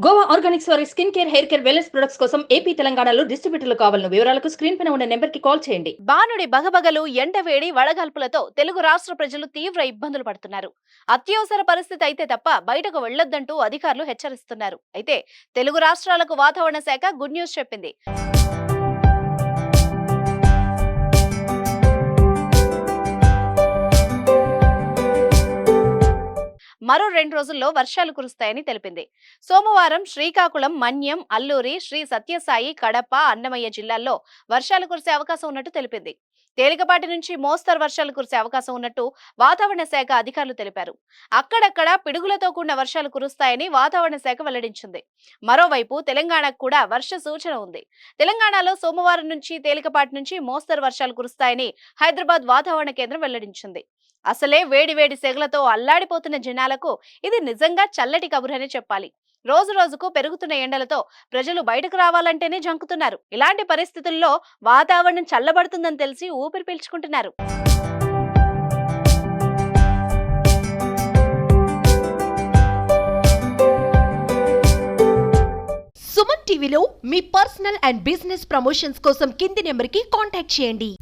Goa Organics వారి skin care, hair care, wellness products కోసం AP, తెలంగాణలో డిస్ట్రిబ్యూటర్లు కావాలను వివరాలకు స్క్రీన్ పైన ఉన్న నెంబర్ కి కాల్ చేయండి. బానుడి బగబగలు ఎండవేడి వడగాల్పులతో తెలుగు రాష్ట్ర ప్రజలు తీవ్ర ఇబ్బందులు పడుతున్నారు. అత్యవసర పరిస్థితి అయితే తప్ప బయటకు వెళ్లొద్దంటూ అధికారులు హెచ్చరిస్తున్నారు. అయితే తెలుగు రాష్ట్రాలకు వాతావరణ శాఖ గుడ్ న్యూస్ చెప్పింది. మరో 2 రోజుల్లో వర్షాలు కురుస్తాయని తెలిపింది. సోమవారం శ్రీకాకుళం, మన్యం, అల్లూరి, శ్రీ సత్యసాయి, కడప, అన్నమయ్య జిల్లాల్లో వర్షాలు కురిసే అవకాశం ఉన్నట్టు తెలిపింది. తేలికపాటి నుంచి మోస్తరు వర్షాలు కురిసే అవకాశం ఉన్నట్టు వాతావరణ శాఖ అధికారులు తెలిపారు. అక్కడక్కడ పిడుగులతో కూడిన వర్షాలు కురుస్తాయని వాతావరణ శాఖ వెల్లడించింది. మరోవైపు తెలంగాణకు కూడా వర్ష సూచన ఉంది. తెలంగాణలో సోమవారం నుంచి తేలికపాటి నుంచి మోస్తరు వర్షాలు కురుస్తాయని హైదరాబాద్ వాతావరణ కేంద్రం వెల్లడించింది. అసలే వేడి వేడి సెగలతో అల్లాడిపోతున్న జనాలకు ఇది నిజంగా చల్లటి కబురని చెప్పాలి. రోజు రోజుకు పెరుగుతున్న ఎండలతో ప్రజలు బయటకు రావాలంటేనే జంకుతున్నారు. ఇలాంటి పరిస్థితుల్లో వాతావరణం చల్లబడుతుందని తెలిసి ఊపిరి పీల్చుకుంటున్నారు. సుమన్ టీవీలో మీ పర్సనల్ అండ్ బిజినెస్ ప్రమోషన్స్ కోసం కింది నెంబర్కి కాంటాక్ట్ చేయండి.